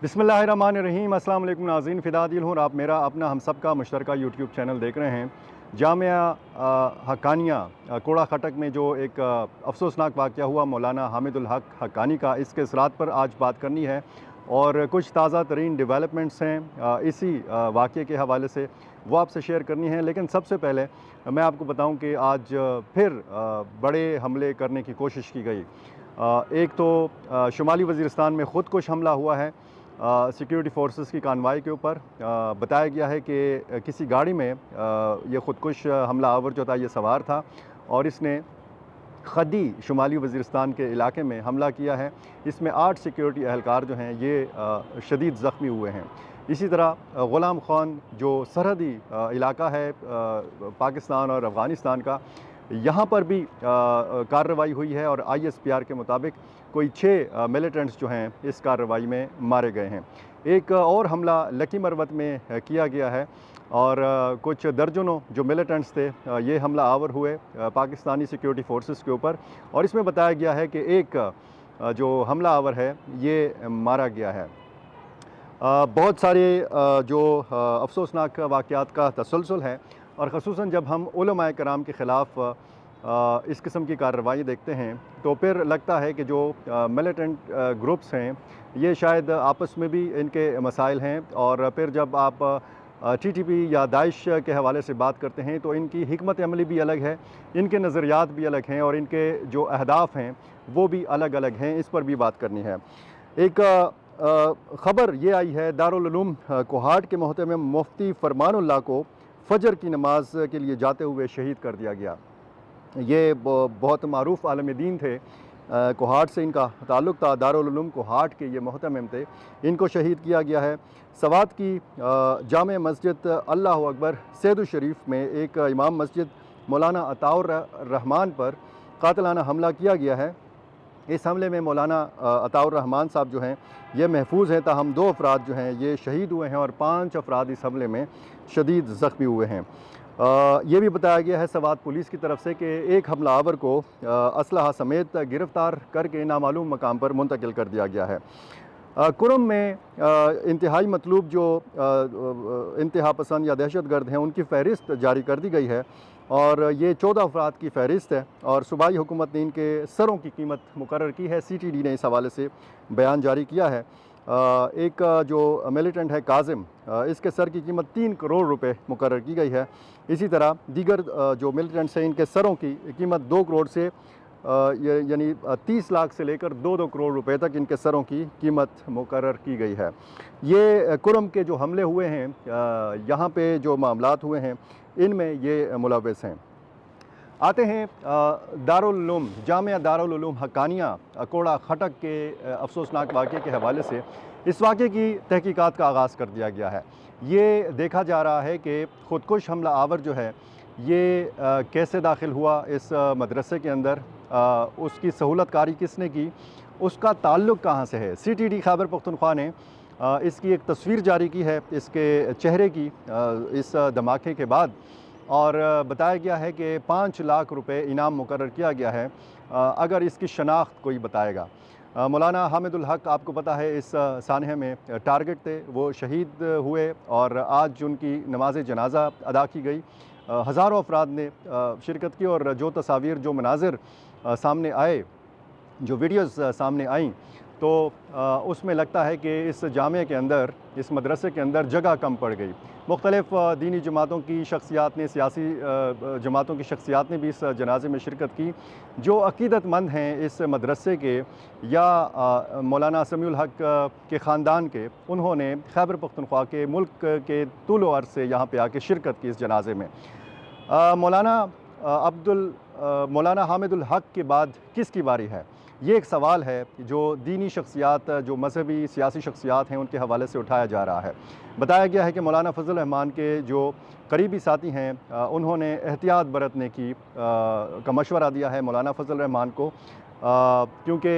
बिस्मिल्लाहिर्रहमानिर्रहीम। अस्सलाम वालेकुम नाज़रीन, फ़िदा दिल हूँ और आप मेरा अपना हम सब का मुश्तरका यूट्यूब चैनल देख रहे हैं। जामिया हक्कानिया कोड़ा खटक में जो एक अफसोसनाक वाक़या हुआ मौलाना हामिदुल हक हक्कानी का, इसके असरात पर आज बात करनी है और कुछ ताज़ा तरीन डेवलपमेंट्स हैं इसी वाक़ये के हवाले से वो आपसे शेयर करनी है। लेकिन सबसे पहले मैं आपको बताऊं कि आज फिर बड़े हमले करने की कोशिश की गई। एक तो शुमाली वज़ीरिस्तान में ख़ुदकुश हमला हुआ है सिक्योरिटी फोर्सेस की कानवाई के ऊपर। बताया गया है कि किसी गाड़ी में ये ख़ुदकुश हमला आवर जो था ये सवार था और इसने खदी शुमाली वज़ीरिस्तान के इलाके में हमला किया है। इसमें 8 सिक्योरिटी एहलकार जो हैं ये शदीद ज़ख्मी हुए हैं। इसी तरह ग़ुलाम ख़ान जो सरहदी इलाका है पाकिस्तान और अफ़गानिस्तान का, यहाँ पर भी कार्रवाई हुई है और ISPR के मुताबिक कोई 6 मिलिटेंट्स जो हैं इस कार्रवाई में मारे गए हैं। एक और हमला लकी मरवत में किया गया है और कुछ दर्जनों जो मिलिटेंट्स थे ये हमला आवर हुए पाकिस्तानी सिक्योरिटी फोर्सेस के ऊपर और इसमें बताया गया है कि एक जो हमला आवर है ये मारा गया है। बहुत सारे जो अफसोसनाक वाक़यात का तसलसल है और ख़ुसूसन जब हम उलमाए कराम के ख़िलाफ़ इस किस्म की कार्रवाई देखते हैं तो फिर लगता है कि जो मिलिटेंट ग्रुप्स हैं ये शायद आपस में भी इनके मसाइल हैं और फिर जब आप TTP या दाइश के हवाले से बात करते हैं तो इनकी हिकमत अमली भी अलग है, इनके नज़रियात भी अलग हैं और इनके जो अहदाफ हैं वो भी अलग अलग हैं। इस पर भी बात करनी है। एक ख़बर ये आई है दारुल उलूम कोहाट के मोहतरम मुफ्ती फरमानुल्लाह को फ़जर की नमाज के लिए जाते हुए शहीद कर दिया गया। ये बहुत मारूफ़ आलम दीन थे, कोहाट से इनका ताल्लुक़ था, दारुल उलूम कोहाट के ये मोहतमिम थे, इनको शहीद किया गया है। सवात की जामे मस्जिद अल्लाह अकबर सैदुल शरीफ में एक इमाम मस्जिद मौलाना अताउर रहमान पर कातिलाना हमला किया गया है। इस हमले में मौलाना अताउर रहमान साहब जो हैं ये महफूज हैं, ताहम 2 अफराद जो हैं ये शहीद हुए हैं और 5 अफराद इस हमले में शदीद ज़ख्मी हुए हैं। ये भी बताया गया है सवात पुलिस की तरफ से कि एक हमला आवर को असलहा समेत गिरफ़्तार करके नामालूम मकाम पर मुंतकिल कर दिया गया है। कुरम में इंतहाई मतलूब जो इंतहा पसंद या दहशत गर्द हैं उनकी फ़हरिस्त जारी कर दी गई है और ये 14 अफराद की फ़हरिस्त है और सूबाई हुकूमत ने इनके सरों की कीमत मुकर्रर की है। CTD ने इस हवाले से बयान जारी किया है। एक जो मिलिटेंट है काजिम, इसके सर की कीमत 3 करोड़ रुपए मुकर्रर की गई है। इसी तरह दीगर जो मिलिटेंट्स हैं इनके सरों की कीमत 2 करोड़ से यानी 30 लाख से लेकर 2-2 करोड़ रुपए तक इनके सरों की कीमत मुकर्रर की गई है। ये कुरम के जो हमले हुए हैं यहाँ पे जो मामलात हुए हैं इनमें ये मुलव्वस हैं। आते हैं दारुल उलूम जामिया दारुल उलूम हक्कानिया कोड़ा खटक के अफसोसनाक वाक़ये के हवाले से। इस वाक़ये की तहकीकात का आगाज़ कर दिया गया है। ये देखा जा रहा है कि ख़ुदकुश हमला आवर जो है ये कैसे दाखिल हुआ इस मदरसे के अंदर, उसकी सहूलत कारी किसने की, उसका ताल्लुक़ कहाँ से है। CTD खैबर पख्तूनख्वा ने इसकी एक तस्वीर जारी की है इसके चेहरे की इस धमाके के बाद और बताया गया है कि 5 लाख रुपए इनाम मुकर्रर किया गया है अगर इसकी शनाख्त कोई बताएगा। मौलाना हामिदुल हक आपको पता है इस सानहे में टारगेट थे, वो शहीद हुए और आज उनकी नमाज जनाजा अदा की गई। हज़ारों अफराद ने शिरकत की और जो तस्वीर जो मनाजिर सामने आए, जो वीडियोज़ सामने आईं तो उसमें लगता है कि इस जामे के अंदर, इस मदरसे के अंदर जगह कम पड़ गई। मुख्तलिफ़ दीनी जमातों की शख्सियात ने, सियासी जमातों की शख्सियात ने भी इस जनाजे में शिरकत की। जो अक़ीदतमंद हैं इस मदरसे के या मौलाना समीउल हक के ख़ानदान के, उन्होंने खैबर पख्तूनख्वा के मुल्क के तूल व अर्ज़ से यहाँ पे आके शिरकत की इस जनाजे में। मौलाना हामिदुल हक के बाद किसकी बारी है, ये एक सवाल है जो दीनी शख्सियात, जो मजहबी सियासी शख्सियात हैं उनके हवाले से उठाया जा रहा है। बताया गया है कि मौलाना फजल रहमान के जो करीबी साथी हैं उन्होंने एहतियात बरतने का मशवरा दिया है मौलाना फजल रहमान को, क्योंकि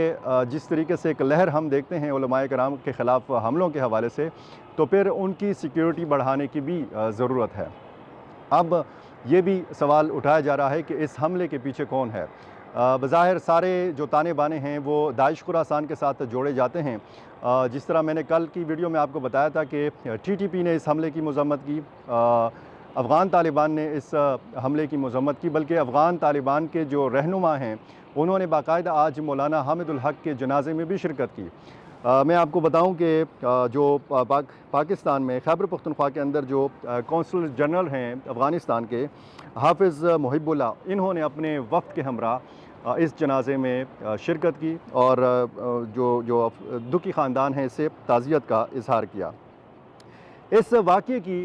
जिस तरीके से एक लहर हम देखते हैं उलमाए कराम के ख़िलाफ़ हमलों के हवाले से, तो फिर उनकी सिक्योरिटी बढ़ाने की भी ज़रूरत है। अब ये भी सवाल उठाया जा रहा है कि इस हमले के पीछे कौन है। बज़ाहिर सारे जो ताने बाने हैं वो दाइश खुरासान के साथ जोड़े जाते हैं, जिस तरह मैंने कल की वीडियो में आपको बताया था कि TTP ने इस हमले की मज़म्मत की, अफ़गान तालिबान ने इस हमले की मज़म्मत की, बल्कि अफ़गान तालिबान के जो रहनुमा हैं उन्होंने बाकायदा आज मौलाना हामिदुल हक़ के जनाजे में भी शिरकत की। मैं आपको बताऊं कि जो पाकिस्तान में खैबर पख्तूनख्वा के अंदर जो कौंसल जनरल हैं अफ़गानिस्तान के, हाफ़िज़ मुहिबुल्लाह, इन्होंने अपने वफ़द के हमरा इस जनाजे में शिरकत की और जो दुखी ख़ानदान है इससे ताज़ियत का इज़हार किया। इस वाक़ये की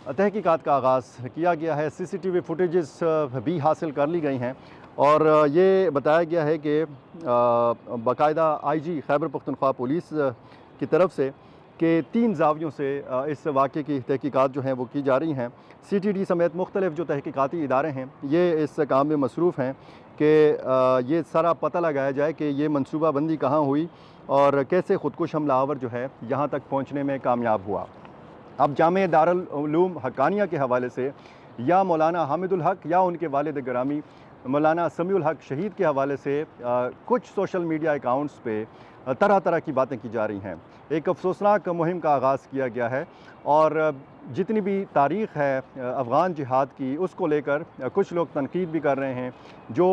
तहकीकात का आगाज़ किया गया है, CCTV फुटेजेस भी हासिल कर ली गई हैं और ये बताया गया है कि बाकायदा IG खैबर पख्तूनख्वा पुलिस की तरफ से कि 3 ज़ावियों से इस वाक़ये की तहकीकात जो हैं वो की जा रही हैं। CTD समेत मुख्तलिफ़ जो तहकीकाती इदारे हैं ये इस काम में मसरूफ़ हैं कि ये सारा पता लगाया जाए कि ये मनसूबा बंदी कहाँ हुई और कैसे ख़ुदकुश हमलावर जो है यहाँ तक पहुँचने में कामयाब हुआ। अब जामिया दारुल उलूम हक्कानिया के हवाले से या मौलाना हामिदुल हक़ या उनके वालिद गिरामी मौलाना समीउल हक़ शहीद के हवाले से कुछ सोशल मीडिया अकाउंट्स पे तरह तरह की बातें की जा रही हैं। एक अफसोसनाक मुहिम का आगाज़ किया गया है और जितनी भी तारीख़ है अफ़गान जिहाद की उसको लेकर कुछ लोग तनकीद भी कर रहे हैं। जो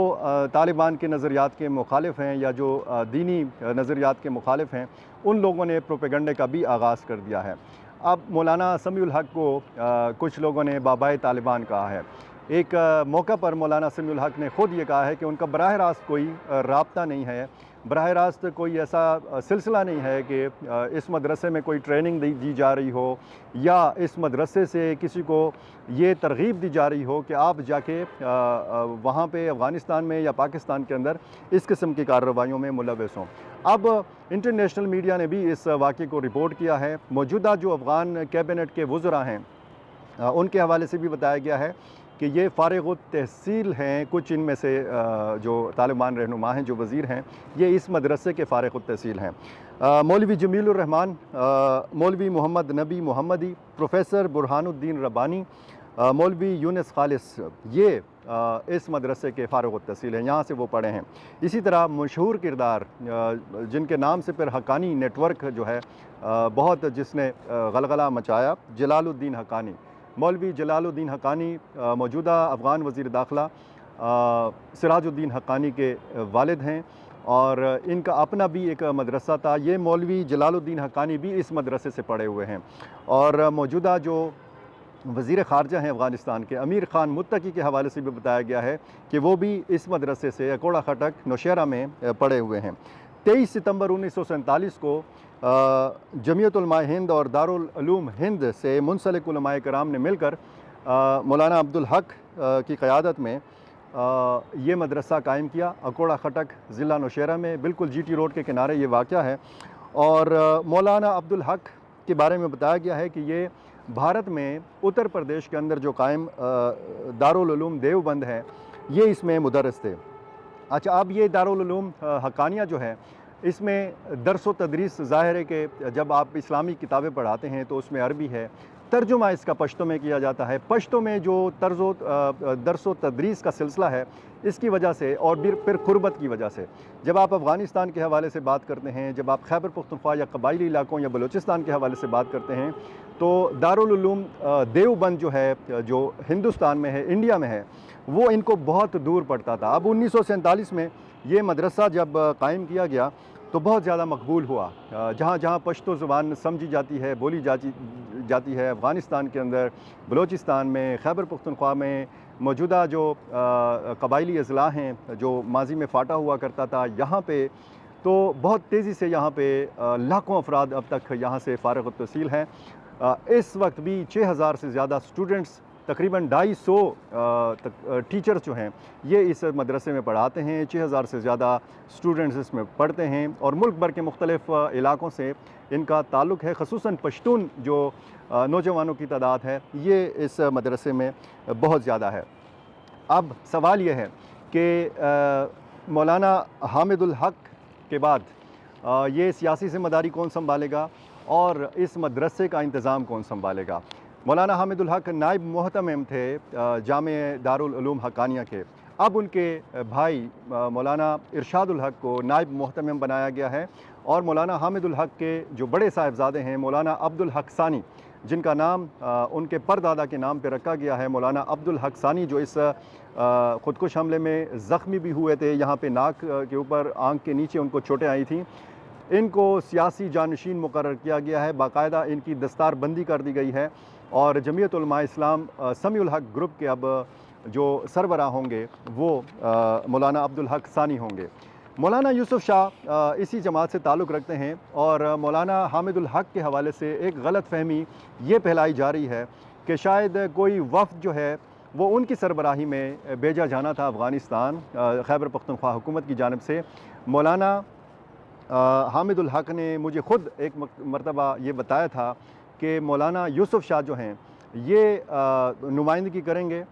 तालिबान के नज़रियात के मुखालिफ हैं या जो दीनी नज़रियात के मुखालिफ हैं उन लोगों ने प्रोपेगंडे का भी आगाज़ कर दिया है। अब मौलाना समीउल हक़ को कुछ लोगों ने बाबाए तालिबान कहा है। एक मौका पर मौलाना समीउल हक़ ने ख़ुद ये कहा है कि उनका बराह रास्त कोई राब्ता नहीं है, बराह रास्त कोई ऐसा सिलसिला नहीं है कि इस मदरसे में कोई ट्रेनिंग दी जा रही हो या इस मदरसे से किसी को ये तरग़ीब दी जा रही हो कि आप जाके वहाँ पे अफ़गानिस्तान में या पाकिस्तान के अंदर इस किस्म की कार्रवाइयों में मुलव्वस हों। अब इंटरनेशनल मीडिया ने भी इस वाक़ये को रिपोर्ट किया है। मौजूदा जो अफ़गान कैबिनेट के वज़रा हैं उनके हवाले से भी बताया गया है कि ये फ़ारिग़ुत तहसील हैं। कुछ इनमें से जो तालिबान रहनुमा हैं, जो वज़ीर हैं, ये इस मदरसे के फ़ारिग़ुत तहसील हैं। मौलवी जमीलुर रहमान, मौलवी मोहम्मद नबी मोहम्मदी, प्रोफ़ेसर बुरहानुद्दीन रब्बानी, मौलवी यूनुस खालिस, ये इस मदरसे के फ़ारिग़ुत तहसील हैं, यहाँ से वो पढ़े हैं। इसी तरह मशहूर किरदार जिनके नाम से फिर हक्कानी नेटवर्क जो है बहुत जिसने गलगला मचाया, जलालुद्दीन हक्कानी, मौलवी जलालुद्दीन हक्कानी मौजूदा अफ़गान वज़ीर दाखिला सिराजुद्दीन हक्कानी के वालिद हैं और इनका अपना भी एक मदरसा था। ये मौलवी जलालुद्दीन हक्कानी भी इस मदरसे से पढ़े हुए हैं और मौजूदा जो वज़ीर ख़ारजा हैं अफ़गानिस्तान के, अमीर ख़ान मुत्तकी के हवाले से भी बताया गया है कि वो भी इस मदरसे से कोड़ा खटक नौशहरा में पढ़े हुए हैं। 23 सितंबर 1947 को जमीयत उलमाए हिंद और दारुल उलूम हिंद से मुंसलिक उलमाए कराम ने मिलकर मौलाना अब्दुल हक़ की क़यादत में ये मदरसा कायम किया। अकोड़ा खटक ज़िला नौशहरा में, बिल्कुल GT रोड के किनारे ये वाक़या है। और मौलाना अब्दुल हक़ के बारे में बताया गया है कि ये भारत में उत्तर प्रदेश के अंदर जो कायम दारुल उलूम देवबंद है, ये इसमें मुदर्रिस थे। अच्छा, अब ये दारुल उलूम हक्कानिया जो है इसमें दर्स व तदरीस ज़ाहिर है कि जब आप इस्लामी किताबें पढ़ाते हैं तो उसमें अरबी है, तर्जुमा इसका पश्तो में किया जाता है। पश्तो में जो दर्स व तदरीस का सिलसिला है इसकी वजह से और फिर क़ुर्बत की वजह से जब आप अफ़गानिस्तान के हवाले से बात करते हैं, जब आप खैबर पख्तूनख्वा या कबायली इलाकों या बलूचिस्तान के हवाले से बात करते हैं तो दारुल उलूम देवबंद जो है, जो हिंदुस्तान में है, इंडिया में है, वो इनको बहुत दूर पड़ता था। अब 1947 में ये मदरसा जब कायम किया गया तो बहुत ज़्यादा मकबूल हुआ। जहाँ जहाँ पश्तो ज़ुबान समझी जाती है, बोली जाती है अफ़गानिस्तान के अंदर, बलूचिस्तान में, खैबर पख्तूनख्वा में मौजूदा जो कबायली अज़ला हैं जो माजी में फ़ाटा हुआ करता था, यहाँ पे तो बहुत तेज़ी से यहाँ पे लाखों अफराद अब तक यहाँ से फ़ारिग़ तहसील हैं। इस वक्त भी 6000 से ज़्यादा स्टूडेंट्स, तकरीबन 250 टीचर्स जो हैं ये इस मदरसे में पढ़ाते हैं। 6000 से ज़्यादा स्टूडेंट्स इसमें पढ़ते हैं और मुल्क भर के मुख्तलिफ़ इलाक़ों से इनका ताल्लुक़ है। ख़ुसूसन पश्तून जो नौजवानों की तादाद है ये इस मदरसे में बहुत ज़्यादा है। अब सवाल ये है कि मौलाना हामिदुल हक़ के बाद ये सियासी ज़िम्मेदारी कौन संभालेगा और इस मदरसे का इंतज़ाम कौन संभालेगा। मौलाना हामिदुल हक़ नायब मोहतमिम थे जामिया दारुल उलूम हक्कानिया के। अब उनके भाई मौलाना इरशादुल हक़ को नायब मोहतमिम बनाया गया है اور مولانا حامد الحق کے جو بڑے صاحبزادے ہیں مولانا عبد الحق ثانی، جن کا نام ان کے پردادا کے نام پہ رکھا گیا ہے، مولانا عبد الحق ثانی، جو اس خودکش حملے میں زخمی بھی ہوئے تھے، یہاں پہ ناک کے اوپر آنکھ کے نیچے ان کو چوٹیں آئی تھیں، ان کو سیاسی جانشین مقرر کیا گیا ہے، باقاعدہ ان کی دستار بندی کر دی گئی ہے، اور جمعیت علماء اسلام سمیع الحق گروپ کے اب جو سربراہ ہوں گے وہ مولانا عبد الحق ثانی ہوں گے۔ مولانا یوسف شاہ اسی جماعت سے تعلق رکھتے ہیں، اور مولانا حامد الحق کے حوالے سے ایک غلط فہمی یہ پھیلائی جا رہی ہے کہ شاید کوئی وفد جو ہے وہ ان کی سربراہی میں بھیجا جانا تھا افغانستان خیبر پختونخوا حکومت کی جانب سے۔ مولانا حامد الحق نے مجھے خود ایک مرتبہ یہ بتایا تھا کہ مولانا یوسف شاہ جو ہیں یہ نمائندگی کریں گے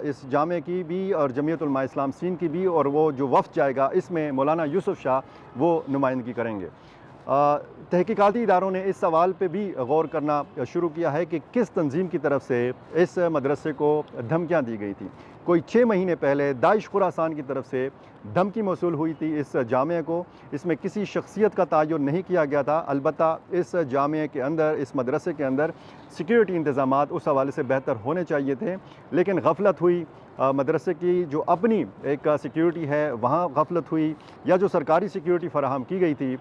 اس جامعہ کی بھی اور جمعیت علماء اسلام سین کی بھی، اور وہ جو وفد جائے گا اس میں مولانا یوسف شاہ وہ نمائندگی کریں گے۔ تحقیقاتی اداروں نے اس سوال پہ بھی غور کرنا شروع کیا ہے کہ کس تنظیم کی طرف سے اس مدرسے کو دھمکیاں دی گئی تھیں۔ کوئی 6 مہینے پہلے داعش خراسان کی طرف سے دھمکی موصول ہوئی تھی اس جامعہ کو، اس میں کسی شخصیت کا تعین نہیں کیا گیا تھا، البتہ اس جامعہ کے اندر، اس مدرسے کے اندر سیکیورٹی انتظامات اس حوالے سے بہتر ہونے چاہیے تھے، لیکن غفلت ہوئی، مدرسے کی جو اپنی ایک سیکیورٹی ہے وہاں غفلت ہوئی، یا جو سرکاری سیکیورٹی فراہم کی گئی تھی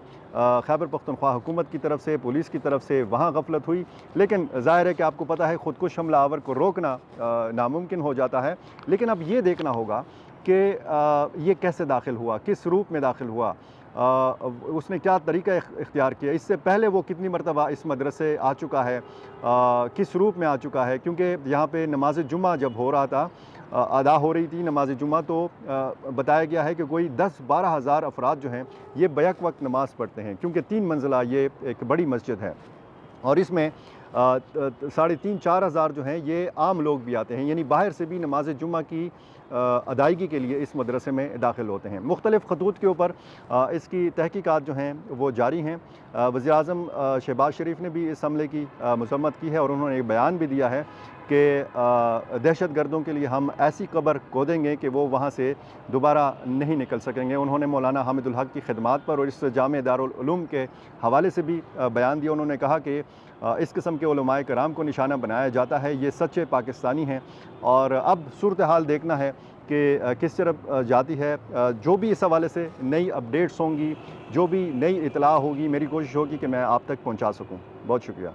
خیبر پختونخوا حکومت کی طرف سے، پولیس کی طرف سے، وہاں غفلت ہوئی۔ لیکن ظاہر ہے کہ آپ کو پتہ ہے خودکش حملہ آور کو روکنا ناممکن ہو جاتا ہے، لیکن اب یہ دیکھنا ہوگا کہ یہ کیسے داخل ہوا، کس روپ میں داخل ہوا، اس نے کیا طریقہ اختیار کیا، اس سے پہلے وہ کتنی مرتبہ اس مدرسے آ چکا ہے، کس روپ میں آ چکا ہے، کیونکہ یہاں پہ نماز جمعہ جب ہو رہا تھا، ادا ہو رہی تھی نماز جمعہ، تو بتایا گیا ہے کہ کوئی 10-12 ہزار افراد جو ہیں یہ بیک وقت نماز پڑھتے ہیں، کیونکہ 3 منزلہ یہ ایک بڑی مسجد ہے، اور اس میں 3,500-4 ہزار جو ہیں یہ عام لوگ بھی آتے ہیں، یعنی باہر سے بھی نماز جمعہ کی ادائیگی کے لیے اس مدرسے میں داخل ہوتے ہیں۔ مختلف خطوط کے اوپر اس کی تحقیقات جو ہیں وہ جاری ہیں۔ وزیر اعظم شہباز شریف نے بھی اس حملے کی مذمت کی ہے، اور انہوں نے ایک بیان بھی دیا ہے کہ دہشت گردوں کے لیے ہم ایسی قبر کھودیں گے کہ وہ وہاں سے دوبارہ نہیں نکل سکیں گے۔ انہوں نے مولانا حامد الحق کی خدمات پر اور اس جامعہ دارالعلوم کے حوالے سے بھی بیان دیا۔ انہوں نے کہا کہ اس قسم کے علماء کرام کو نشانہ بنایا جاتا ہے، یہ سچے پاکستانی ہیں، اور اب صورتحال دیکھنا ہے کہ کس طرف جاتی ہے۔ جو بھی اس حوالے سے نئی اپڈیٹس ہوں گی، جو بھی نئی اطلاع ہوگی، میری کوشش ہوگی کہ میں آپ تک پہنچا سکوں۔ بہت شکریہ۔